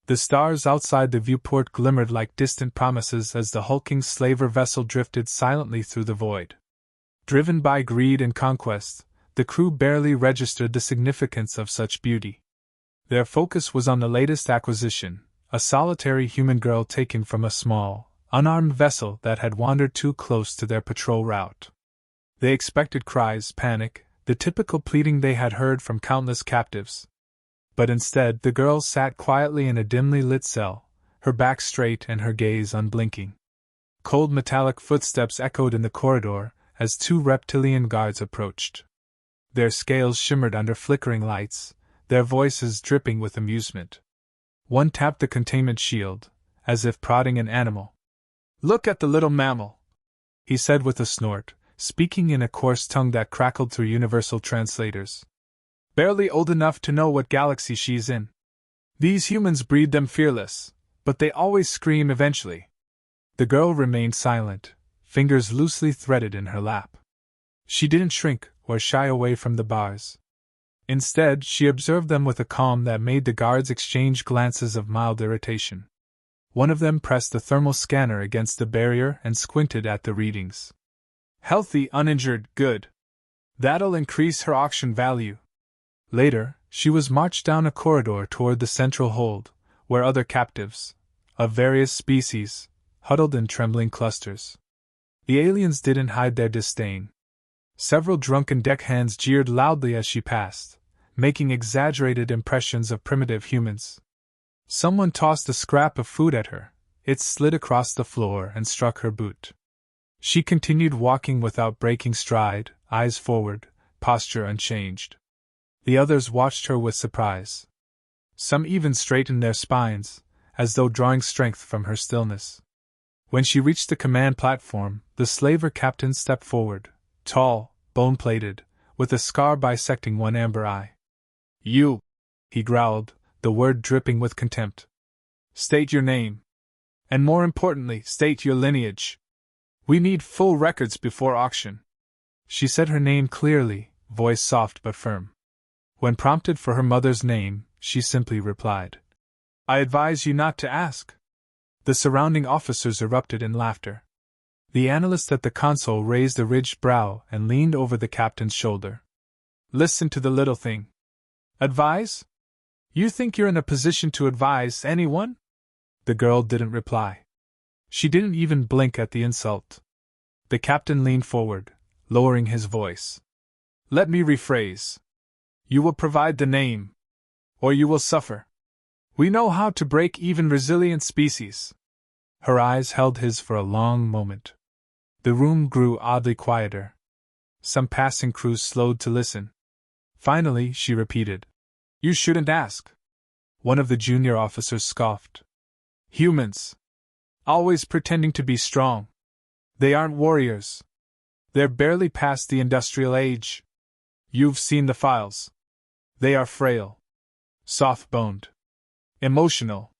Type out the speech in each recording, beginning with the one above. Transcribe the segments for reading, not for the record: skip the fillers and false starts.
The stars outside the viewport glimmered like distant promises as the hulking slaver vessel drifted silently through the void. Driven by greed and conquest, the crew barely registered the significance of such beauty. Their focus was on the latest acquisition, a solitary human girl taken from a small, unarmed vessel that had wandered too close to their patrol route. They expected cries, panic, the typical pleading they had heard from countless captives. But instead, the girl sat quietly in a dimly lit cell, her back straight and her gaze unblinking. Cold metallic footsteps echoed in the corridor as two reptilian guards approached. Their scales shimmered under flickering lights, their voices dripping with amusement. One tapped the containment shield, as if prodding an animal. "Look at the little mammal," he said with a snort, speaking in a coarse tongue that crackled through universal translators. "Barely old enough to know what galaxy she's in. These humans breed them fearless, but they always scream eventually." The girl remained silent, fingers loosely threaded in her lap. She didn't shrink or shy away from the bars. Instead, she observed them with a calm that made the guards exchange glances of mild irritation. One of them pressed the thermal scanner against the barrier and squinted at the readings. "Healthy, uninjured, good. That'll increase her auction value." Later, she was marched down a corridor toward the central hold, where other captives, of various species, huddled in trembling clusters. The aliens didn't hide their disdain. Several drunken deckhands jeered loudly as she passed, making exaggerated impressions of primitive humans. Someone tossed a scrap of food at her. It slid across the floor and struck her boot. She continued walking without breaking stride, eyes forward, posture unchanged. The others watched her with surprise. Some even straightened their spines, as though drawing strength from her stillness. When she reached the command platform, the slaver captain stepped forward, tall, bone-plated, with a scar bisecting one amber eye. "You," he growled, the word dripping with contempt. "State your name. And more importantly, state your lineage. We need full records before auction." She said her name clearly, voice soft but firm. When prompted for her mother's name, she simply replied, "I advise you not to ask." The surrounding officers erupted in laughter. The analyst at the console raised a ridged brow and leaned over the captain's shoulder. "Listen to the little thing. Advise? You think you're in a position to advise anyone?" The girl didn't reply. She didn't even blink at the insult. The captain leaned forward, lowering his voice. "Let me rephrase. You will provide the name, or you will suffer. We know how to break even resilient species." Her eyes held his for a long moment. The room grew oddly quieter. Some passing crews slowed to listen. Finally, she repeated, "You shouldn't ask." One of the junior officers scoffed. "Humans. Always pretending to be strong. They aren't warriors. They're barely past the industrial age. You've seen the files. They are frail. Soft-boned. Emotional.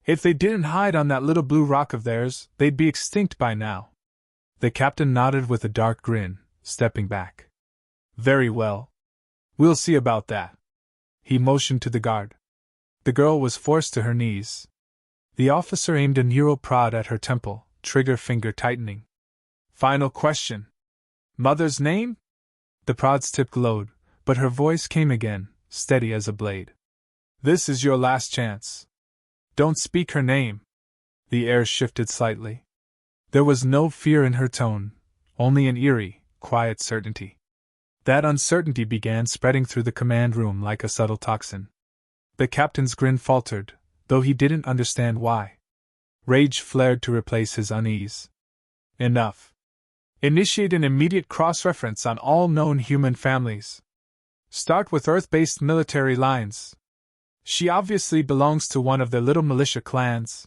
If they didn't hide on that little blue rock of theirs, they'd be extinct by now." The captain nodded with a dark grin, stepping back. "Very well. We'll see about that." He motioned to the guard. The girl was forced to her knees. The officer aimed a neural prod at her temple, trigger finger tightening. "Final question. Mother's name?" The prod's tip glowed, but her voice came again, steady as a blade. "This is your last chance. Don't speak her name." The air shifted slightly. There was no fear in her tone, only an eerie, quiet certainty. That uncertainty began spreading through the command room like a subtle toxin. The captain's grin faltered, though he didn't understand why. Rage flared to replace his unease. "Enough. Initiate an immediate cross-reference on all known human families. Start with Earth-based military lines. She obviously belongs to one of their little militia clans."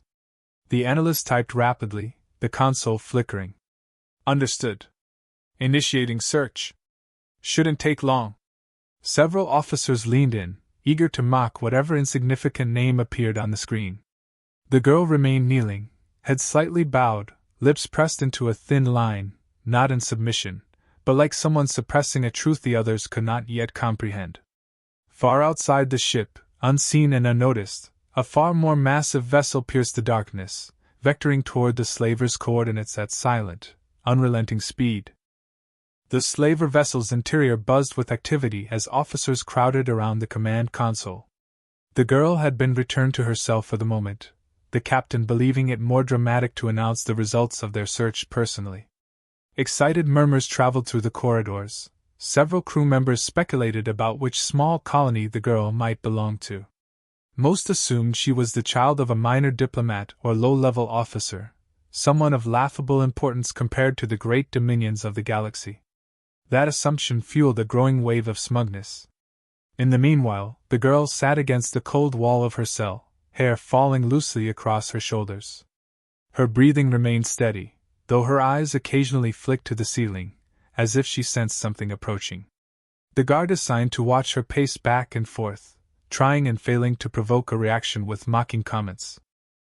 The analyst typed rapidly, the console flickering. "Understood. Initiating search. Shouldn't take long." Several officers leaned in, eager to mock whatever insignificant name appeared on the screen. The girl remained kneeling, head slightly bowed, lips pressed into a thin line, not in submission, but like someone suppressing a truth the others could not yet comprehend. Far outside the ship, unseen and unnoticed, A far more massive vessel pierced the darkness, vectoring toward the slaver's coordinates at silent, unrelenting speed. The slaver vessel's interior buzzed with activity as officers crowded around the command console. The girl had been returned to herself for the moment, the captain believing it more dramatic to announce the results of their search personally. Excited murmurs traveled through the corridors. Several crew members speculated about which small colony the girl might belong to. Most assumed she was the child of a minor diplomat or low-level officer, someone of laughable importance compared to the great dominions of the galaxy. That assumption fueled a growing wave of smugness. In the meanwhile, the girl sat against the cold wall of her cell, hair falling loosely across her shoulders. Her breathing remained steady, though her eyes occasionally flicked to the ceiling, as if she sensed something approaching. The guard assigned to watch her paced back and forth, trying and failing to provoke a reaction with mocking comments.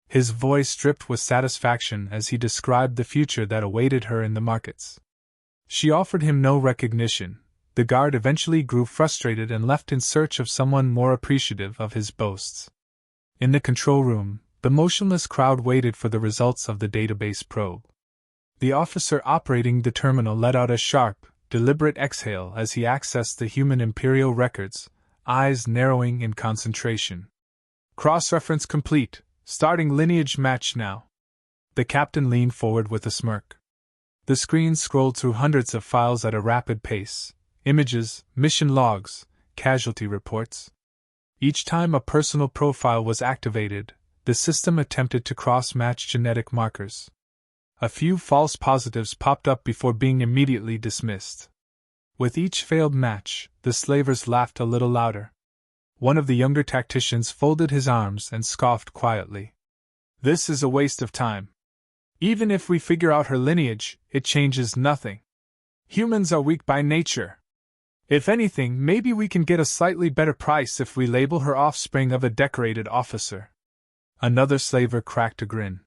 His voice dripped with satisfaction as he described the future that awaited her in the markets. She offered him no recognition. The guard eventually grew frustrated and left in search of someone more appreciative of his boasts. In the control room, the motionless crowd waited for the results of the database probe. The officer operating the terminal let out a sharp, deliberate exhale as he accessed the human imperial records, eyes narrowing in concentration. Cross-reference complete. Starting lineage match now. The captain leaned forward with a smirk. The screen scrolled through hundreds of files at a rapid pace. Images, mission logs, casualty reports. Each time a personal profile was activated, the system attempted to cross-match genetic markers. A few false positives popped up before being immediately dismissed. With each failed match, the slavers laughed a little louder. One of the younger tacticians folded his arms and scoffed quietly. This is a waste of time. Even if we figure out her lineage, it changes nothing. Humans are weak by nature. If anything, maybe we can get a slightly better price if we label her offspring of a decorated officer. Another slaver cracked a grin.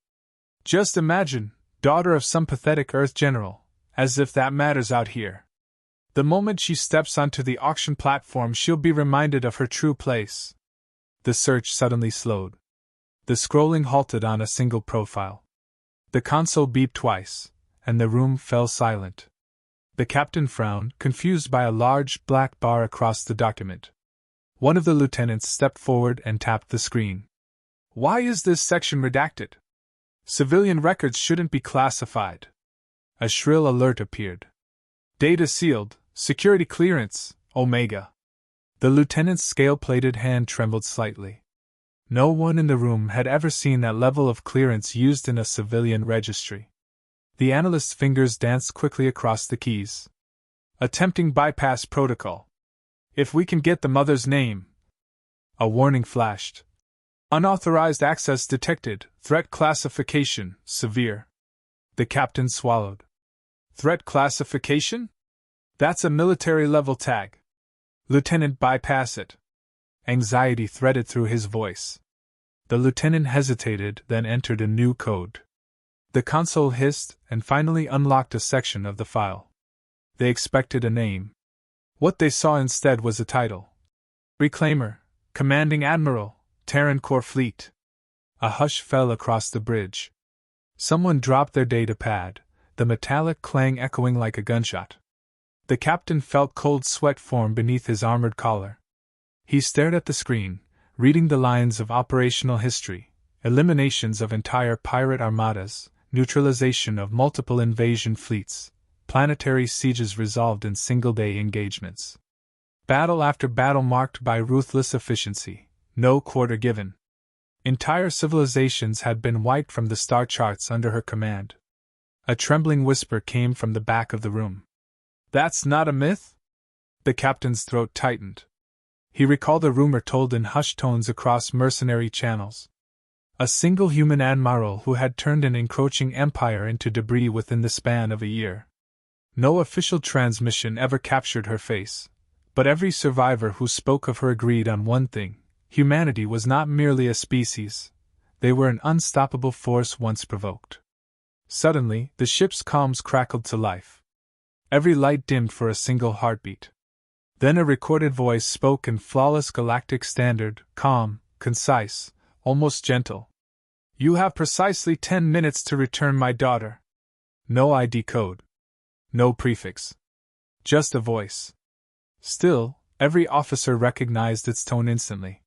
Just imagine, daughter of some pathetic Earth general, as if that matters out here. The moment she steps onto the auction platform, she'll be reminded of her true place. The search suddenly slowed. The scrolling halted on a single profile. The console beeped twice, and the room fell silent. The captain frowned, confused by a large black bar across the document. One of the lieutenants stepped forward and tapped the screen. Why is this section redacted? Civilian records shouldn't be classified. A shrill alert appeared. Data sealed, security clearance, Omega. The lieutenant's scale-plated hand trembled slightly. No one in the room had ever seen that level of clearance used in a civilian registry. The analyst's fingers danced quickly across the keys. Attempting bypass protocol. If we can get the mother's name. A warning flashed. Unauthorized access detected, threat classification, severe. The captain swallowed. Threat classification? That's a military-level tag. Lieutenant, bypass it. Anxiety threaded through his voice. The lieutenant hesitated, then entered a new code. The console hissed and finally unlocked a section of the file. They expected a name. What they saw instead was a title. Reclaimer, Commanding Admiral, Terran Core Fleet. A hush fell across the bridge. Someone dropped their data pad, the metallic clang echoing like a gunshot. The captain felt cold sweat form beneath his armored collar. He stared at the screen, reading the lines of operational history, eliminations of entire pirate armadas, neutralization of multiple invasion fleets, planetary sieges resolved in single-day engagements. Battle after battle marked by ruthless efficiency, no quarter given. Entire civilizations had been wiped from the star charts under her command. A trembling whisper came from the back of the room. That's not a myth? The captain's throat tightened. He recalled a rumor told in hushed tones across mercenary channels. A single human admiral who had turned an encroaching empire into debris within the span of a year. No official transmission ever captured her face, but every survivor who spoke of her agreed on one thing: humanity was not merely a species, they were an unstoppable force once provoked. Suddenly, the ship's comms crackled to life. Every light dimmed for a single heartbeat. Then a recorded voice spoke in flawless galactic standard, calm, concise, almost gentle. You have precisely 10 minutes to return my daughter. No ID code. No prefix. Just a voice. Still, every officer recognized its tone instantly.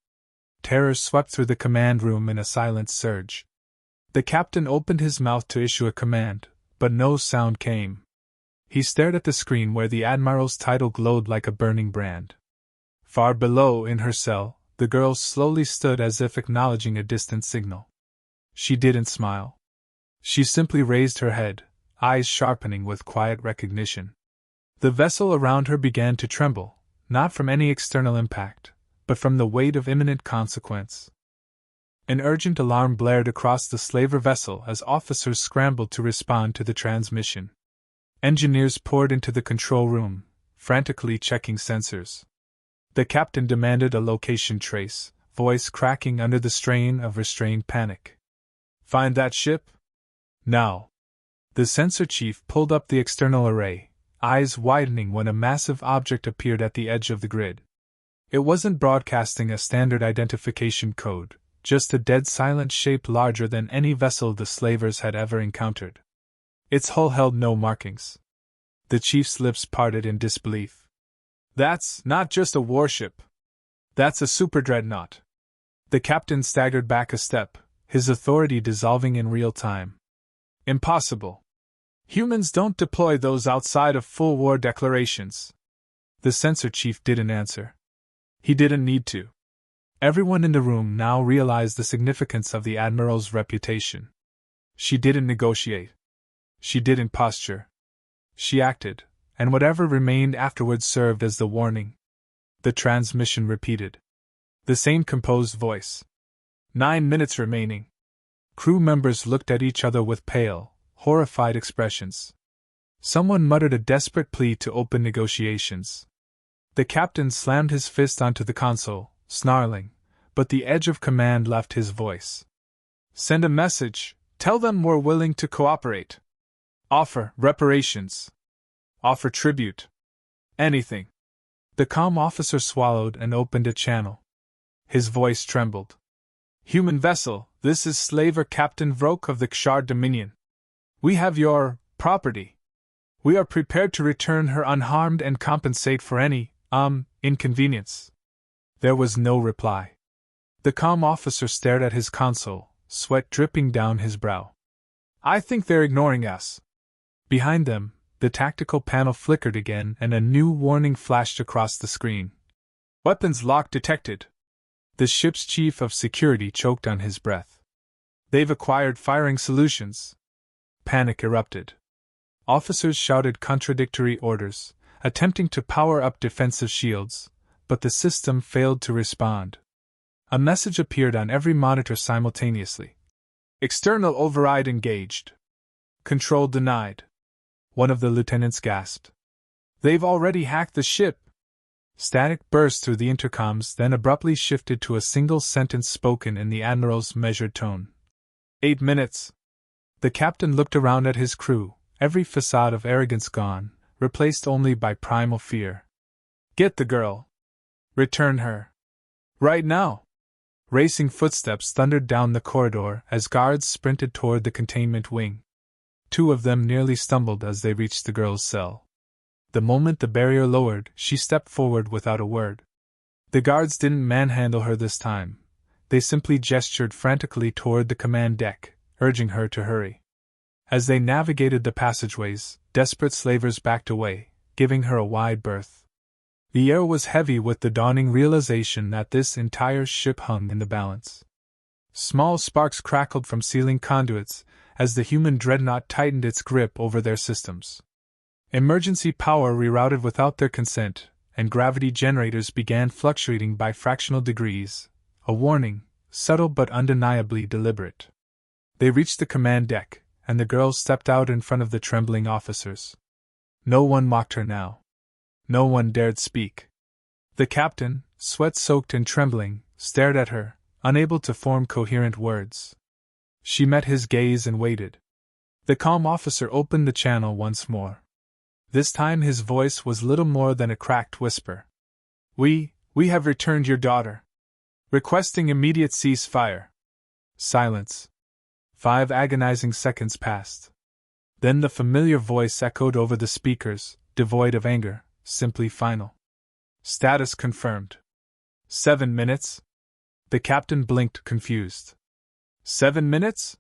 Terror swept through the command room in a silent surge. The captain opened his mouth to issue a command, but no sound came. He stared at the screen where the Admiral's title glowed like a burning brand. Far below, in her cell, the girl slowly stood as if acknowledging a distant signal. She didn't smile. She simply raised her head, eyes sharpening with quiet recognition. The vessel around her began to tremble, not from any external impact, but from the weight of imminent consequence. An urgent alarm blared across the slaver vessel as officers scrambled to respond to the transmission. Engineers poured into the control room, frantically checking sensors. The captain demanded a location trace, voice cracking under the strain of restrained panic. Find that ship? Now. The sensor chief pulled up the external array, eyes widening when a massive object appeared at the edge of the grid. It wasn't broadcasting a standard identification code, just a dead silent shape larger than any vessel the slavers had ever encountered. Its hull held no markings. The chief's lips parted in disbelief. That's not just a warship. That's a superdreadnought. The captain staggered back a step, his authority dissolving in real time. Impossible. Humans don't deploy those outside of full war declarations. The sensor chief didn't answer. He didn't need to. Everyone in the room now realized the significance of the Admiral's reputation. She didn't negotiate. She didn't posture. She acted, and whatever remained afterwards served as the warning. The transmission repeated. The same composed voice. 9 minutes remaining. Crew members looked at each other with pale, horrified expressions. Someone muttered a desperate plea to open negotiations. The captain slammed his fist onto the console, snarling, but the edge of command left his voice. Send a message, tell them we're willing to cooperate. Offer reparations. Offer tribute. Anything. The calm officer swallowed and opened a channel. His voice trembled. Human vessel, this is slaver Captain Vroke of the Kshar Dominion. We have your property. We are prepared to return her unharmed and compensate for any, inconvenience. There was no reply. The calm officer stared at his console, sweat dripping down his brow. I think they're ignoring us. Behind them, the tactical panel flickered again and a new warning flashed across the screen. Weapons lock detected. The ship's chief of security choked on his breath. They've acquired firing solutions. Panic erupted. Officers shouted contradictory orders, attempting to power up defensive shields, but the system failed to respond. A message appeared on every monitor simultaneously. External override engaged. Control denied. One of the lieutenants gasped. They've already hacked the ship. Static burst through the intercoms, then abruptly shifted to a single sentence spoken in the Admiral's measured tone. 8 minutes. The captain looked around at his crew, every facade of arrogance gone, replaced only by primal fear. Get the girl. Return her. Right now. Racing footsteps thundered down the corridor as guards sprinted toward the containment wing. 2 of them nearly stumbled as they reached the girl's cell. The moment the barrier lowered, she stepped forward without a word. The guards didn't manhandle her this time. They simply gestured frantically toward the command deck, urging her to hurry. As they navigated the passageways, desperate slavers backed away, giving her a wide berth. The air was heavy with the dawning realization that this entire ship hung in the balance. Small sparks crackled from ceiling conduits as the human dreadnought tightened its grip over their systems. Emergency power rerouted without their consent, and gravity generators began fluctuating by fractional degrees, a warning, subtle but undeniably deliberate. They reached the command deck, and the girl stepped out in front of the trembling officers. No one mocked her now. No one dared speak. The captain, sweat-soaked and trembling, stared at her, unable to form coherent words. She met his gaze and waited. The calm officer opened the channel once more. This time his voice was little more than a cracked whisper. We have returned your daughter. Requesting immediate ceasefire. Silence. 5 agonizing seconds passed. Then the familiar voice echoed over the speakers, devoid of anger, simply final. Status confirmed. 7 minutes? The captain blinked, confused. 7 minutes?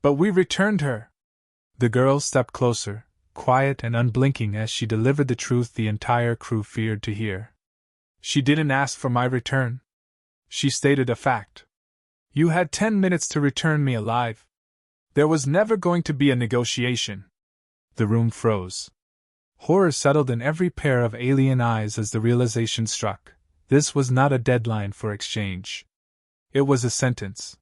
But we returned her! The girl stepped closer, quiet and unblinking as she delivered the truth the entire crew feared to hear. She didn't ask for my return. She stated a fact. You had 10 minutes to return me alive. There was never going to be a negotiation. The room froze. Horror settled in every pair of alien eyes as the realization struck. This was not a deadline for exchange. It was a sentence.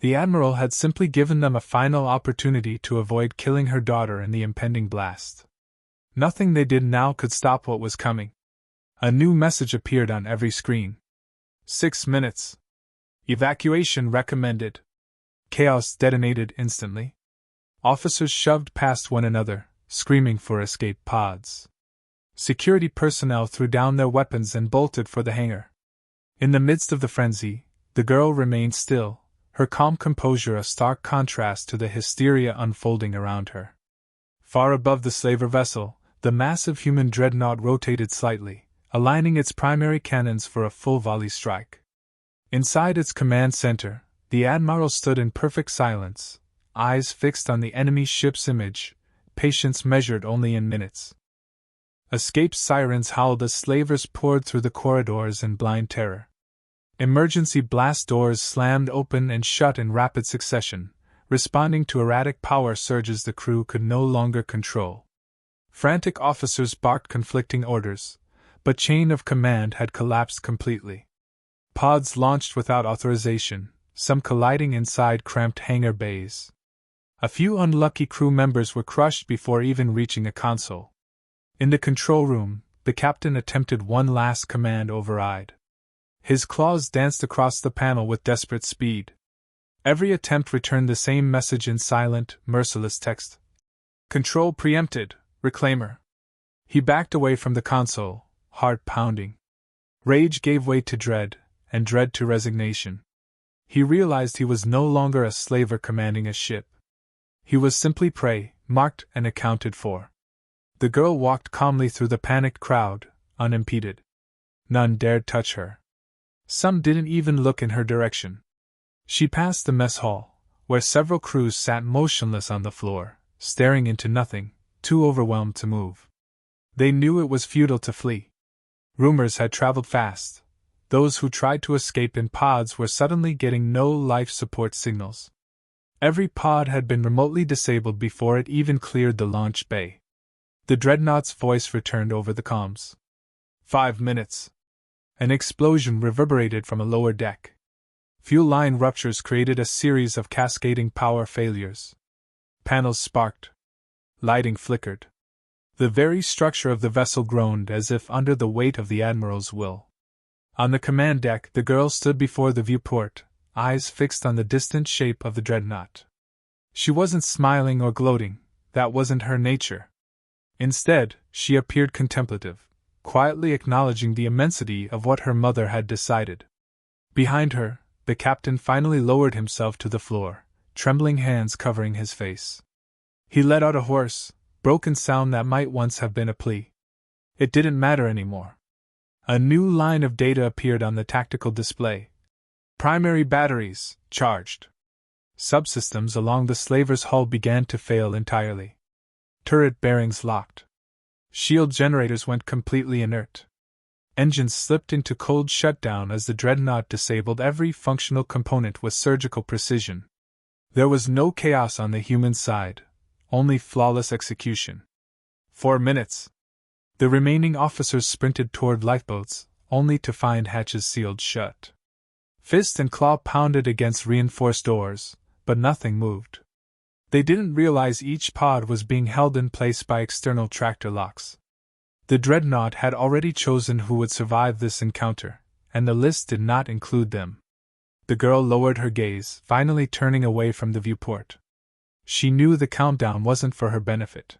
The Admiral had simply given them a final opportunity to avoid killing her daughter in the impending blast. Nothing they did now could stop what was coming. A new message appeared on every screen. 6 minutes. Evacuation recommended. Chaos detonated instantly. Officers shoved past one another, screaming for escape pods. Security personnel threw down their weapons and bolted for the hangar. In the midst of the frenzy, the girl remained still, her calm composure a stark contrast to the hysteria unfolding around her. Far above the slaver vessel, the massive human dreadnought rotated slightly, aligning its primary cannons for a full volley strike. Inside its command center, the Admiral stood in perfect silence, eyes fixed on the enemy ship's image, patience measured only in minutes. Escape sirens howled as slavers poured through the corridors in blind terror. Emergency blast doors slammed open and shut in rapid succession, responding to erratic power surges the crew could no longer control. Frantic officers barked conflicting orders, but chain of command had collapsed completely. Pods launched without authorization, some colliding inside cramped hangar bays. A few unlucky crew members were crushed before even reaching a console. In the control room, the captain attempted one last command override. His claws danced across the panel with desperate speed. Every attempt returned the same message in silent, merciless text. Control preempted, Reclaimer. He backed away from the console, heart pounding. Rage gave way to dread, and dread to resignation. He realized he was no longer a slaver commanding a ship. He was simply prey, marked and accounted for. The girl walked calmly through the panicked crowd, unimpeded. None dared touch her. Some didn't even look in her direction. She passed the mess hall, where several crews sat motionless on the floor, staring into nothing, too overwhelmed to move. They knew it was futile to flee. Rumors had traveled fast. Those who tried to escape in pods were suddenly getting no life support signals. Every pod had been remotely disabled before it even cleared the launch bay. The dreadnought's voice returned over the comms. 5 minutes. An explosion reverberated from a lower deck. Fuel line ruptures created a series of cascading power failures. Panels sparked. Lighting flickered. The very structure of the vessel groaned as if under the weight of the Admiral's will. On the command deck, the girl stood before the viewport, eyes fixed on the distant shape of the dreadnought. She wasn't smiling or gloating, that wasn't her nature. Instead, she appeared contemplative, quietly acknowledging the immensity of what her mother had decided. Behind her, the captain finally lowered himself to the floor, trembling hands covering his face. He let out a hoarse, broken sound that might once have been a plea. It didn't matter anymore. A new line of data appeared on the tactical display. Primary batteries, charged. Subsystems along the slaver's hull began to fail entirely. Turret bearings locked. Shield generators went completely inert. Engines slipped into cold shutdown as the dreadnought disabled every functional component with surgical precision. There was no chaos on the human side, only flawless execution. 4 minutes. The remaining officers sprinted toward lifeboats, only to find hatches sealed shut. Fist and claw pounded against reinforced doors, but nothing moved. They didn't realize each pod was being held in place by external tractor locks. The dreadnought had already chosen who would survive this encounter, and the list did not include them. The girl lowered her gaze, finally turning away from the viewport. She knew the countdown wasn't for her benefit.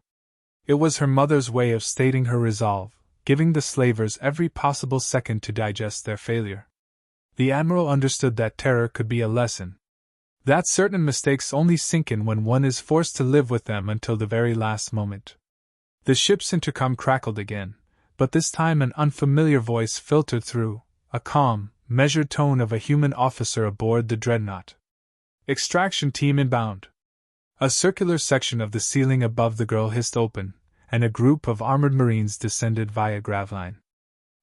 It was her mother's way of stating her resolve, giving the slavers every possible second to digest their failure. The Admiral understood that terror could be a lesson. That certain mistakes only sink in when one is forced to live with them until the very last moment. The ship's intercom crackled again, but this time an unfamiliar voice filtered through, a calm, measured tone of a human officer aboard the dreadnought. Extraction team inbound. A circular section of the ceiling above the girl hissed open, and a group of armored marines descended via gravline.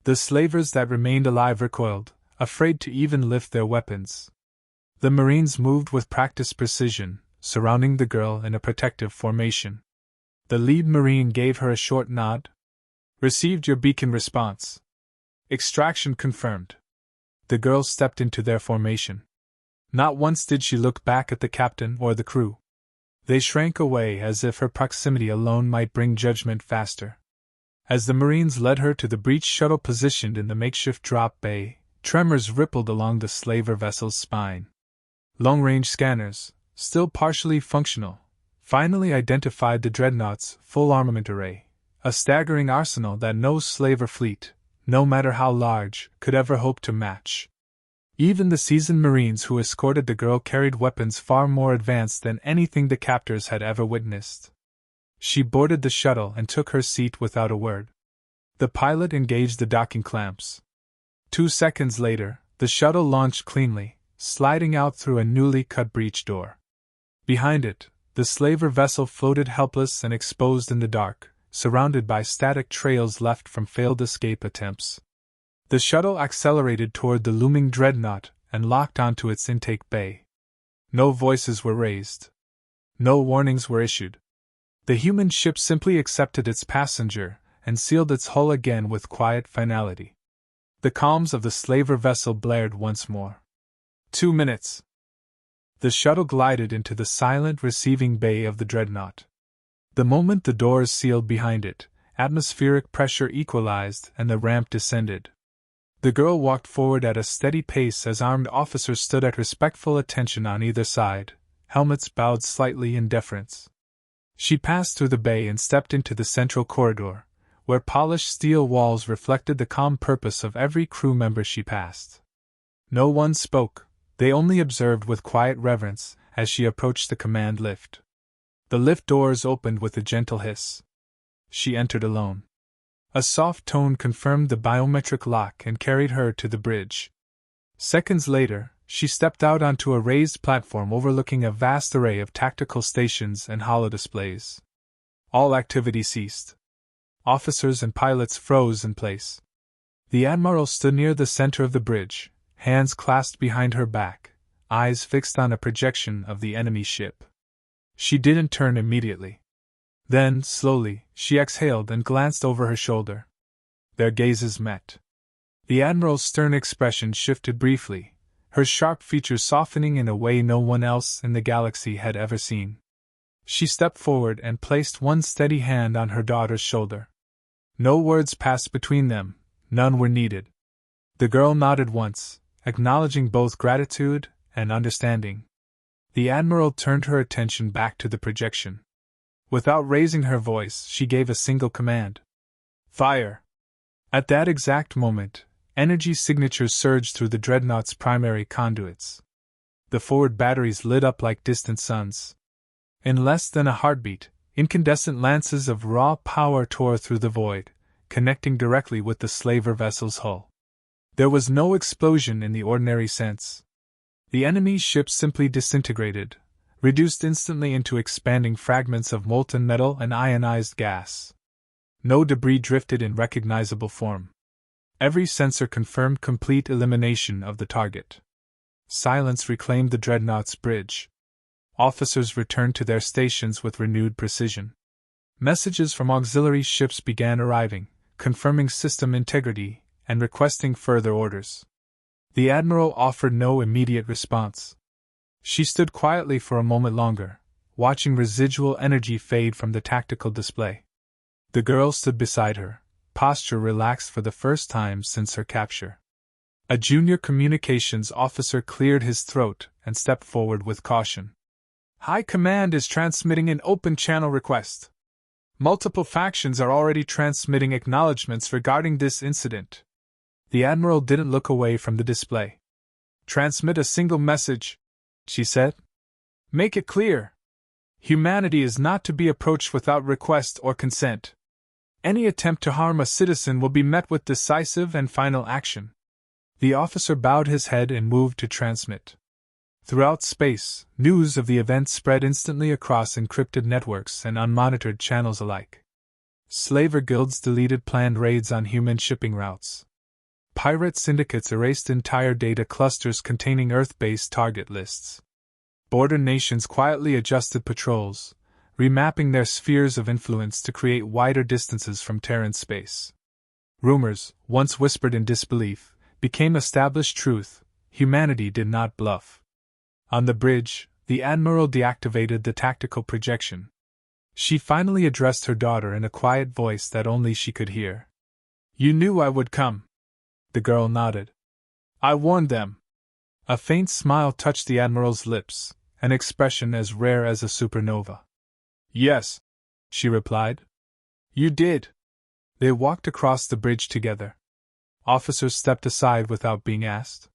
The slavers that remained alive recoiled, afraid to even lift their weapons. The marines moved with practiced precision, surrounding the girl in a protective formation. The lead marine gave her a short nod. Received your beacon response. Extraction confirmed. The girls stepped into their formation. Not once did she look back at the captain or the crew. They shrank away as if her proximity alone might bring judgment faster. As the marines led her to the breach shuttle positioned in the makeshift drop bay, tremors rippled along the slaver vessel's spine. Long-range scanners, still partially functional, finally identified the dreadnought's full armament array, a staggering arsenal that no slaver fleet, no matter how large, could ever hope to match. Even the seasoned marines who escorted the girl carried weapons far more advanced than anything the captors had ever witnessed. She boarded the shuttle and took her seat without a word. The pilot engaged the docking clamps. 2 seconds later, the shuttle launched cleanly, sliding out through a newly cut breech door. Behind it, the slaver vessel floated helpless and exposed in the dark, surrounded by static trails left from failed escape attempts. The shuttle accelerated toward the looming dreadnought and locked onto its intake bay. No voices were raised. No warnings were issued. The human ship simply accepted its passenger and sealed its hull again with quiet finality. The comms of the slaver vessel blared once more. 2 minutes. The shuttle glided into the silent receiving bay of the dreadnought. The moment the doors sealed behind it, atmospheric pressure equalized and the ramp descended. The girl walked forward at a steady pace as armed officers stood at respectful attention on either side, helmets bowed slightly in deference. She passed through the bay and stepped into the central corridor, where polished steel walls reflected the calm purpose of every crew member she passed. No one spoke. They only observed with quiet reverence as she approached the command lift. The lift doors opened with a gentle hiss. She entered alone. A soft tone confirmed the biometric lock and carried her to the bridge. Seconds later, she stepped out onto a raised platform overlooking a vast array of tactical stations and holodisplays. All activity ceased. Officers and pilots froze in place. The admiral stood near the center of the bridge, hands clasped behind her back, eyes fixed on a projection of the enemy ship. She didn't turn immediately. Then, slowly, she exhaled and glanced over her shoulder. Their gazes met. The admiral's stern expression shifted briefly, her sharp features softening in a way no one else in the galaxy had ever seen. She stepped forward and placed one steady hand on her daughter's shoulder. No words passed between them, none were needed. The girl nodded once, acknowledging both gratitude and understanding. The admiral turned her attention back to the projection. Without raising her voice, she gave a single command. Fire! At that exact moment, energy signatures surged through the dreadnought's primary conduits. The forward batteries lit up like distant suns. In less than a heartbeat, incandescent lances of raw power tore through the void, connecting directly with the slaver vessel's hull. There was no explosion in the ordinary sense. The enemy's ship simply disintegrated, reduced instantly into expanding fragments of molten metal and ionized gas. No debris drifted in recognizable form. Every sensor confirmed complete elimination of the target. Silence reclaimed the dreadnought's bridge. Officers returned to their stations with renewed precision. Messages from auxiliary ships began arriving, confirming system integrity and requesting further orders. The admiral offered no immediate response. She stood quietly for a moment longer, watching residual energy fade from the tactical display. The girl stood beside her, posture relaxed for the first time since her capture. A junior communications officer cleared his throat and stepped forward with caution. High Command is transmitting an open channel request. Multiple factions are already transmitting acknowledgments regarding this incident. The admiral didn't look away from the display. Transmit a single message, she said. Make it clear. Humanity is not to be approached without request or consent. Any attempt to harm a citizen will be met with decisive and final action. The officer bowed his head and moved to transmit. Throughout space, news of the event spread instantly across encrypted networks and unmonitored channels alike. Slaver guilds deleted planned raids on human shipping routes. Pirate syndicates erased entire data clusters containing Earth-based target lists. Border nations quietly adjusted patrols, remapping their spheres of influence to create wider distances from Terran space. Rumors, once whispered in disbelief, became established truth. Humanity did not bluff. On the bridge, the Admiral deactivated the tactical projection. She finally addressed her daughter in a quiet voice that only she could hear. "You knew I would come." The girl nodded. "I warned them." A faint smile touched the Admiral's lips, an expression as rare as a supernova. "Yes," she replied. "You did." They walked across the bridge together. Officers stepped aside without being asked.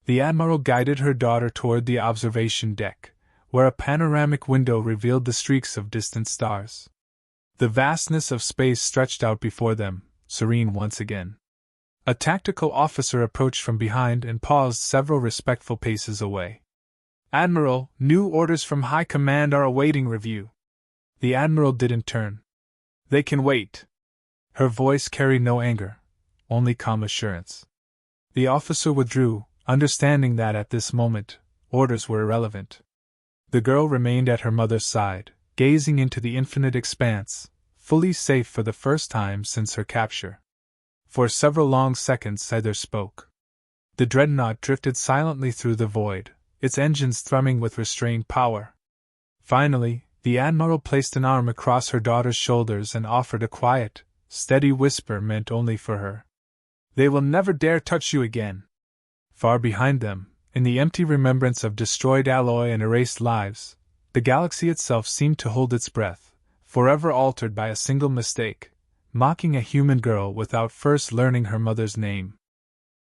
The Admiral guided her daughter toward the observation deck, where a panoramic window revealed the streaks of distant stars. The vastness of space stretched out before them, serene once again. A tactical officer approached from behind and paused several respectful paces away. "Admiral, new orders from High Command are awaiting review." The Admiral didn't turn. "They can wait." Her voice carried no anger, only calm assurance. The officer withdrew, understanding that at this moment, orders were irrelevant. The girl remained at her mother's side, gazing into the infinite expanse, fully safe for the first time since her capture. For several long seconds neither spoke. The dreadnought drifted silently through the void, its engines thrumming with restrained power. Finally, the Admiral placed an arm across her daughter's shoulders and offered a quiet, steady whisper meant only for her. "They will never dare touch you again." Far behind them, in the empty remembrance of destroyed alloy and erased lives, the galaxy itself seemed to hold its breath, forever altered by a single mistake, mocking a human girl without first learning her mother's name.